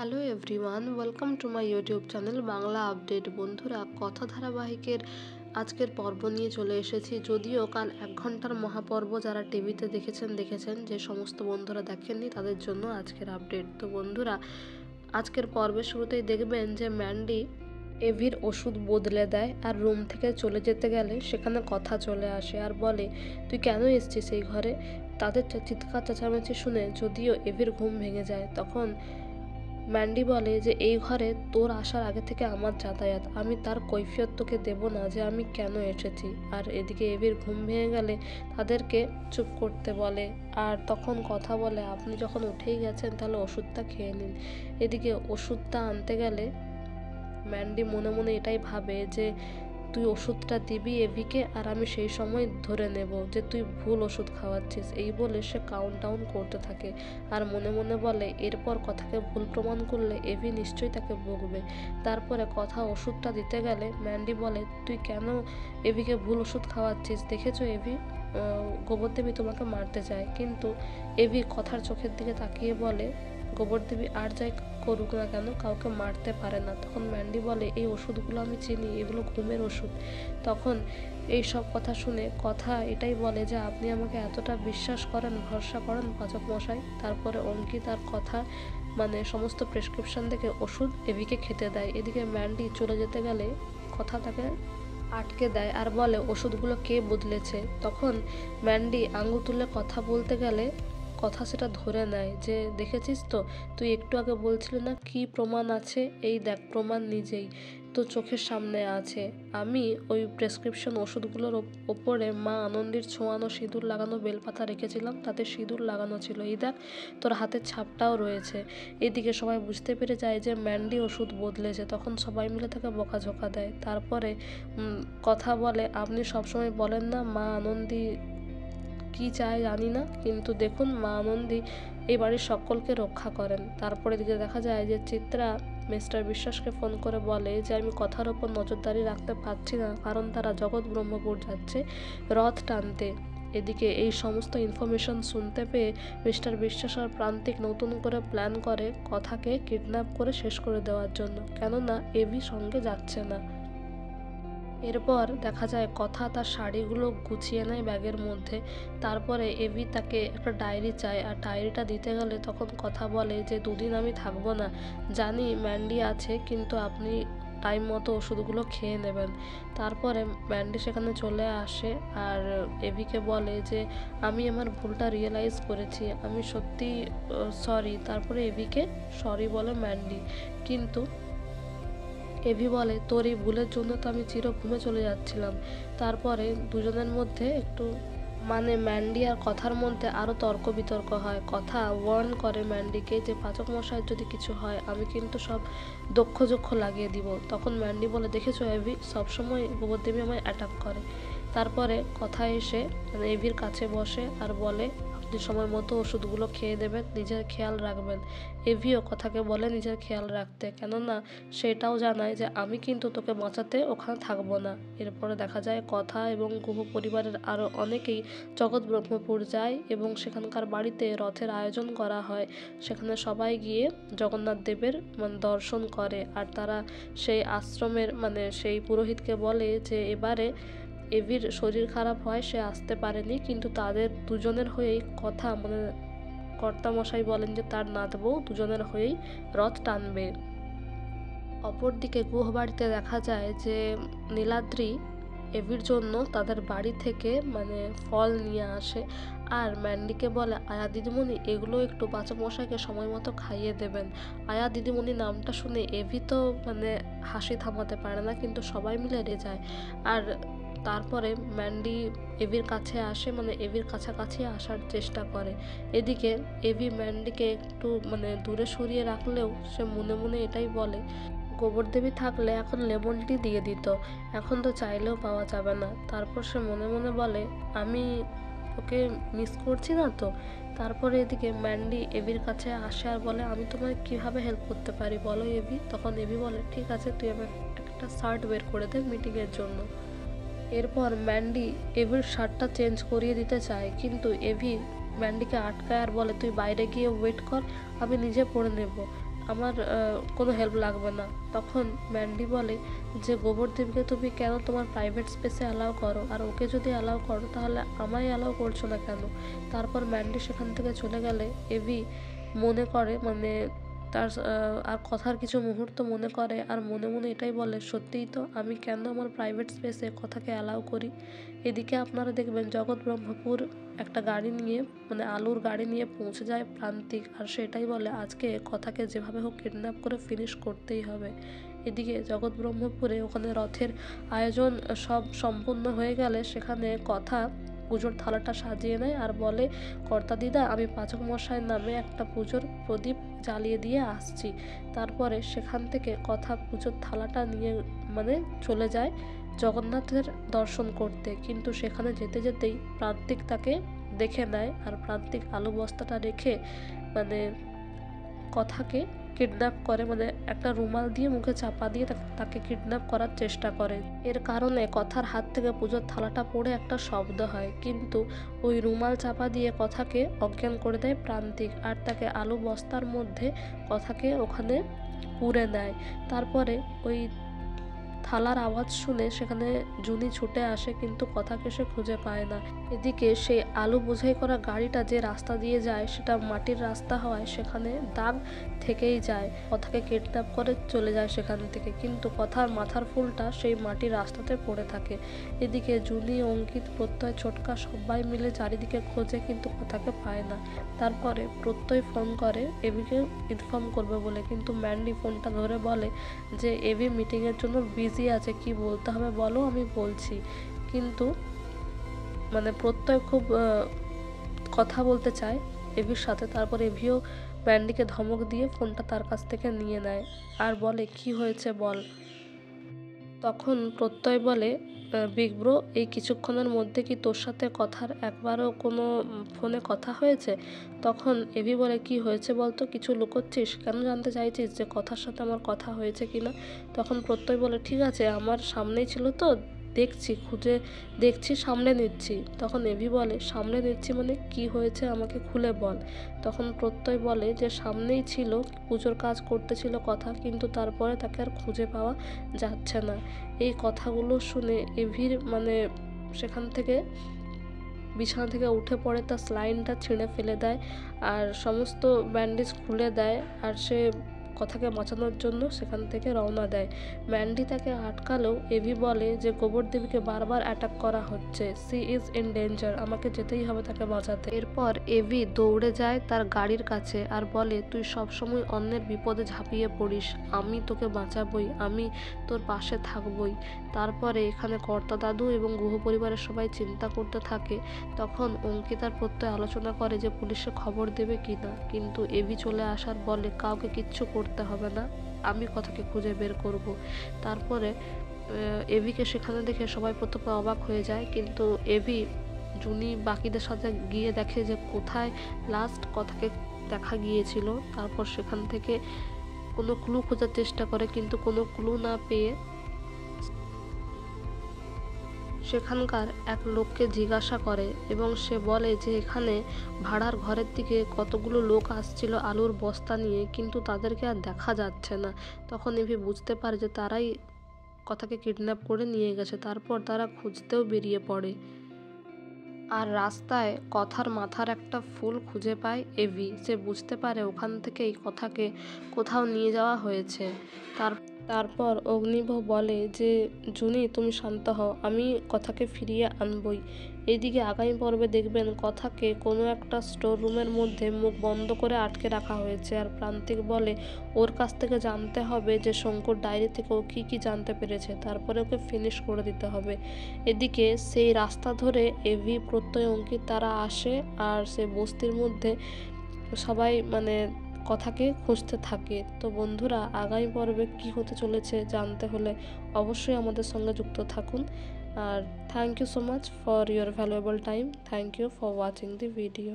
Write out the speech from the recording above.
Hello everyone, welcome to my YouTube channel Bangla update. বন্ধুরা, কথা ধারাবাহিকের আজকের পর্ব নিয়ে চলে এসেছি। যদিও কাল 1 ঘন্টার মহাপর্ব যারা টিভিতে দেখেছেন, যে সমস্ত বন্ধুরা দেখেননি তাদের জন্য আজকের আপডেট। তো বন্ধুরা, আজকের পর্বের শুরুতেই দেখবেন যে ম্যান্ডি এভির ওষুধ বদলে দেয় আর রুম থেকে চলে যেতে গেলে সেখানে কথা চলে আসে আর বলে, তুই কেন এসছিস এই ঘরে? তাদের চিৎকার চেঁচামেচি শুনে যদিও এভির ঘুম ভেঙে যায়, তখন ম্যান্ডি বলে যে এই ঘরে তোর আসার আগে থেকে আমার যাতায়াত, আমি তার কৈফিয়ত তোকে দেবো না যে আমি কেন এসেছি। আর এদিকে এভির ঘুম ভেঙে গেলে তাদেরকে চুপ করতে বলে আর তখন কথা বলে, আপনি যখন উঠেই গেছেন তাহলে ওষুধটা খেয়ে নিন। এদিকে ওষুধটা আনতে গেলে ম্যান্ডি মনে মনে এটাই ভাবে যে তুই ওষুধটা দিবি এভিকে আর আমি সেই সময় ধরে নেব যে তুই ভুল ওষুধ খাওয়াচ্ছিস। এই বলে সে কাউন্ট ডাউন করতে থাকে আর মনে মনে বলে এরপর কথাকে ভুল প্রমাণ করলে এভি নিশ্চয়ই তাকে বকবে। তারপরে কথা ওষুধটা দিতে গেলে ম্যান্ডি বলে, তুই কেন এভিকে ভুল ওষুধ খাওয়াচ্ছিস? দেখেছো এভি, গোবরদেবী তোমাকে মারতে চায়। কিন্তু এভি কথার চোখের দিকে তাকিয়ে বলে, গোবরদেবী আর যাই করুক না কেন কাউকে মারতে পারে না। তখন ম্যান্ডি বলে, এই ওষুধগুলো আমি চিনি, এগুলো ঘুমের ওষুধ। তখন এই সব কথা শুনে কথা এটাই বলে যে আপনি আমাকে এতটা বিশ্বাস করেন, ভরসা করেন পাচক মশাই। তারপরে অঙ্কিত আর কথা সমস্ত প্রেসক্রিপশন দেখে ওষুধ এভিকে খেতে দেয়। এদিকে ম্যান্ডি চলে যেতে গেলে কথা তাকে আটকে দেয় আর বলে, ওষুধগুলো কে বদলেছে? তখন ম্যান্ডি আঙুল তুলে কথা বলতে গেলে কথা সেটা ধরে নেয় যে, দেখেছিস তো, তুই একটু আগে বলছিলি না কি প্রমাণ আছে, এই দেখ প্রমাণ নিজেই তো চোখের সামনে আছে। আমি ওই প্রেসক্রিপশন ওষুধগুলোর ওপরে মা আনন্দীর ছোঁয়ানো সিঁদুর লাগানো বেলপাতা রেখেছিলাম, তাতে সিঁদুর লাগানো ছিল, এই দেখ তোর হাতের ছাপটাও রয়েছে। এদিকে সবাই বুঝতে পেরে যায় যে ম্যান্ডি ওষুধ বদলেছে। তখন সবাই মিলে তাকে বকাঝকা দেয়। তারপরে কথা বলে, আপনি সবসময় বলেন না মা আনন্দী কি চায় জানি না, কিন্তু দেখুন মা আনন্দী এই বাড়ির সকলকে রক্ষা করেন। তারপরে দিকে দেখা যায় যে চিত্রা মিস্টার বিশ্বাসকে ফোন করে বলে যে আমি কথার ওপর নজরদারি রাখতে পারছি না, কারণ তারা জগৎ ব্রহ্মপুর যাচ্ছে রথ টানতে। এদিকে এই সমস্ত ইনফরমেশন শুনতে পেয়ে মিস্টার বিশ্বাস আর প্রান্তিক নতুন করে প্ল্যান করে কথাকে কিডন্যাপ করে শেষ করে দেওয়ার জন্য, কেননা এভি সঙ্গে যাচ্ছে না। এরপর দেখা যায় কথা তার শাড়িগুলো গুছিয়ে নেয় ব্যাগের মধ্যে। তারপরে এভি তাকে একটা ডায়েরি চায় আর ডায়েরিটা দিতে গেলে তখন কথা বলে যে 2 দিন আমি থাকবো না, জানি ম্যান্ডি আছে, কিন্তু আপনি টাইম মতো ওষুধগুলো খেয়ে নেবেন। তারপরে ম্যান্ডি সেখানে চলে আসে আর এভিকে বলে যে আমি আমার ভুলটা রিয়েলাইজ করেছি, আমি সত্যি সরি। তারপরে এভিকে সরি বলে ম্যান্ডি, কিন্তু এভি বলে, তোর এই ভুলের জন্য তো আমি চির ঘুমে চলে যাচ্ছিলাম। তারপরে দুজনের মধ্যে একটু ম্যান্ডি আর কথার মধ্যে আরও তর্ক বিতর্ক হয়। কথা ওয়ার্ন করে ম্যান্ডিকে যে পাচক মশাইয়ের যদি কিছু হয় আমি কিন্তু সব দক্ষ লাগিয়ে দিব। তখন ম্যান্ডি বলে, দেখেছো এভি, সবসময় গোবরদেবী আমায় অ্যাটাক করে। তারপরে কথা এসে এভির কাছে বসে আর বলে, আপনি সময় মতো ওষুধগুলো খেয়ে দেবেন, নিজের খেয়াল রাখবেন। এভিও কথাকে বলে নিজের খেয়াল রাখতে, কেননা সেটাও জানায় যে আমি কিন্তু তোকে বাঁচাতে ওখানে থাকবো না। এরপরে দেখা যায় কথা এবং গুহ পরিবারের আরও অনেকেই জগৎ ব্রহ্মপুর যায় এবং সেখানকার বাড়িতে রথের আয়োজন করা হয়। সেখানে সবাই গিয়ে জগন্নাথ দেবের দর্শন করে আর তারা সেই আশ্রমের সেই পুরোহিতকে বলে যে এবারে এভির শরীর খারাপ হয়, সে আসতে পারেনি, কিন্তু তাদের দুজনের হয়েই কথা কর্তামশাই বলেন যে তার নাত বউ দুজনের হয়েই রথ টানবে। অপরদিকে গুহবাড়িতে দেখা যায় যে নীলাদ্রি এভির জন্য তাদের বাড়ি থেকে ফল নিয়ে আসে আর ম্যান্ডিকে বলে, আয়া দিদিমণি এগুলো একটু পাচক মশাইকে সময় মতো খাইয়ে দেবেন। আয়া দিদিমণি নামটা শুনে এভি তো হাসি থামাতে পারে না, কিন্তু সবাই মিলে রেজায়। আর তারপরে ম্যান্ডি এভির কাছে আসে, এভির কাছাকাছি আসার চেষ্টা করে। এদিকে এভি ম্যান্ডিকে একটু দূরে সরিয়ে রাখলেও সে মনে মনে এটাই বলে, গোবরদেবী থাকলে এখন লেমন টি দিয়ে দিত, এখন তো চাইলেও পাওয়া যাবে না। তারপর সে মনে মনে বলে, আমি ওকে মিস করছি না তো। তারপরে এদিকে ম্যান্ডি এভির কাছে আসে আর বলে, আমি তোমায় কিভাবে হেল্প করতে পারি বলো এভি। তখন এভি বলে, ঠিক আছে তুই আমার একটা শার্ট বের করে দে মিটিংয়ের জন্য। এরপর ম্যান্ডি এভির শার্টটা চেঞ্জ করিয়ে দিতে চায়, কিন্তু এভি ম্যান্ডিকে আটকায় আর বলে, তুই বাইরে গিয়ে ওয়েট কর, আমি নিজে পরে নেব। আমার কোনো হেল্প লাগবে না। তখন ম্যান্ডি বলে যে গোবরদেবকে তুমি কেন তোমার প্রাইভেট স্পেসে অ্যালাউ করো, আর ওকে যদি অ্যালাউ করো তাহলে আমায় অ্যালাউ করছো না কেন। তারপর ম্যান্ডি সেখান থেকে চলে গেলে এভি মনে করে মানে তার আর কথার কিছু মুহূর্ত মনে করে, আর মনে মনে এটাই বলে সত্যিই তো আমি কেন আমার প্রাইভেট স্পেসে কথাকে অ্যালাউ করি। এদিকে আপনারা দেখবেন জগৎ ব্রহ্মপুর একটা গাড়ি নিয়ে মানে আলুর গাড়ি নিয়ে পৌঁছে যায় প্রান্তিক, আর সেটাই বলে আজকে কথাকে যেভাবে হোক কিডন্যাপ করে ফিনিশ করতেই হবে। এদিকে জগৎ ব্রহ্মপুরে ওখানে রথের আয়োজন সব সম্পূর্ণ হয়ে গেলে সেখানে কথা পুজোর থালাটা সাজিয়ে নেয় আর বলে কর্তা দিদা আমি পাচক মশাইয়ের নামে একটা পুজোর প্রদীপ জ্বালিয়ে দিয়ে আসছি। তারপরে সেখান থেকে কথা পুজোর থালাটা নিয়ে মানে চলে যায় জগন্নাথের দর্শন করতে, কিন্তু সেখানে যেতে যেতেই প্রান্তিক তাকে দেখে নেয়, আর প্রান্তিক আলু বস্তাটা রেখে মানে কথাকে কিডন্যাপ করে, মানে একটা রুমাল দিয়ে মুখে চাপা দিয়ে তাকে কিডন্যাপ করার চেষ্টা করে। এর কারণে কথার হাত থেকে পুজোর থালাটা পড়ে একটা শব্দ হয়, কিন্তু ওই রুমাল চাপা দিয়ে কথাকে অজ্ঞান করে দেয় প্রান্তিক, আর তাকে আলু বস্তার মধ্যে কথাকে ওখানে পুরে দেয়। তারপরে ওই থালার আওয়াজ শুনে সেখানে জুনি ছুটে আসে, কিন্তু কথাকে সে খুঁজে পায় না। এদিকে সেই আলু বোঝাই করা গাড়িটা যে রাস্তা দিয়ে যায় সেটা মাটির রাস্তা হওয়ায় সেখানে দাগ থেকেই যায়। কথাকে কিডন্যাপ করে চলে যায় সেখান থেকে, কিন্তু কথার মাথার ফুলটা সেই মাটির রাস্তাতে পড়ে থাকে। এদিকে জুনি, অঙ্কিত, প্রত্যয়, ছোটকা সবাই মিলে চারিদিকে খোঁজে, কিন্তু কথাকে পায় না। তারপরে প্রত্যয় ফোন করে এভিকে ইনফর্ম করবে বলে, কিন্তু ম্যান্ডি ফোনটা ধরে বলে যে এভি মিটিংয়ের জন্য বিজি আছে, কি বলতে হবে বলো আমি বলছি। কিন্তু মানে প্রত্যয় খুব কথা বলতে চায় এভির সাথে। তারপর এভিও ম্যান্ডিকে ধমক দিয়ে ফোনটা তার কাছ থেকে নিয়ে নেয় আর বলে কি হয়েছে বল। তখন প্রত্যয় বলে বিগ ব্রো এই কিছুক্ষণের মধ্যে কি তোর সাথে কথার একবারও কোনো ফোনে কথা হয়েছে। তখন এভি বলে কি হয়েছে বলতো, কিছু লুকোচ্ছিস, কেন জানতে চাইছিস যে কথার সাথে আমার কথা হয়েছে কিনা। তখন প্রত্যয় বলে ঠিক আছে আমার সামনেই ছিল তো দেখছি, খুঁজে দেখছি, সামলে নিচ্ছি। তখন এভি বলে সামলে নিচ্ছি মানে কি হয়েছে আমাকে খুলে বল। তখন প্রত্যয় বলে যে সামনেই ছিল, পুজোর কাজ করতেছিল কথা, কিন্তু তারপরে তাকে আর খুঁজে পাওয়া যাচ্ছে না। এই কথাগুলো শুনে এভির মানে সেখান থেকে বিছানা থেকে উঠে পড়ে, তার স্লাইনটা ছিঁড়ে ফেলে দেয় আর সমস্ত ব্যান্ডেজ খুলে দেয়, আর সে কথাকে বাঁচানোর জন্য সেখান থেকে রওনা দেয়। ম্যান্ডি তাকে আটকালেও এভি বলে যে গোবরদেবীকে বারবার অ্যাটাক করা হচ্ছে, সি ইজ ইন ডেঞ্জার, আমাকে যেতেই হবে তাকে বাঁচাতে। এরপর এভি দৌড়ে যায় তার গাড়ির কাছে আর বলে তুই সবসময় অন্যের বিপদে ঝাঁপিয়ে পড়িস, আমি তোকে বাঁচাবই, আমি তোর পাশে থাকবই। তারপরে এখানে কর্তা দাদু এবং গুহ পরিবারের সবাই চিন্তা করতে থাকে। তখন অঙ্কিতার প্রত্যয় আলোচনা করে যে পুলিশে খবর দেবে কিনা, কিন্তু এভি চলে আসার বলে কাউকে কিচ্ছু করতে হবে না, আমি কথাকে খুঁজে বের করব। তারপরে এভিকে সেখানে দেখে সবাই প্রথমে অবাক হয়ে যায়, কিন্তু এভি জুনি বাকিদের সাথে গিয়ে দেখে যে কোথায় লাস্ট কথাকে দেখা গিয়েছিল। তারপর সেখান থেকে কোনো ক্লু খোঁজার চেষ্টা করে, কিন্তু কোনো ক্লু না পেয়ে সেখানকার এক লোককে জিজ্ঞাসা করে এবং সে বলে যে এখানে ভাড়ার ঘরের দিকে কতগুলো লোক আসছিল আলুর বস্তা নিয়ে, কিন্তু তাদেরকে আর দেখা যাচ্ছে না। তখন এভি বুঝতে পারে যে তারাই কথাকে কিডন্যাপ করে নিয়ে গেছে। তারপর তারা খুঁজতেও বেরিয়ে পড়ে, আর রাস্তায় কথার মাথার একটা ফুল খুঁজে পায় এভি। সে বুঝতে পারে ওখান থেকেই কথাকে কোথাও নিয়ে যাওয়া হয়েছে। তারপর অগ্নিভ বলে যে জুনি তুমি শান্ত হও, আমি কথাকে ফিরিয়ে আনবই। এইদিকে আগামী পর্বে দেখবেন কথাকে কোনো একটা স্টোর রুমের মধ্যে মুখ বন্ধ করে আটকে রাখা হয়েছে, আর প্রান্তিক বলে ওর কাছ থেকে জানতে হবে যে শঙ্কুর ডায়েরি থেকে ও কী কী জানতে পেরেছে, তারপরে ওকে ফিনিশ করে দিতে হবে। এদিকে সেই রাস্তা ধরে এভি, প্রত্যয়, অঙ্কিত তারা আসে, আর সে বস্তির মধ্যে সবাই মানে কথাকে খুঁজতে থাকে। তো বন্ধুরা আগামী পর্বে কী হতে চলেছে জানতে হলে অবশ্যই আমাদের সঙ্গে যুক্ত থাকুন। আর thank you so much for your valuable time. Thank you for watching the video.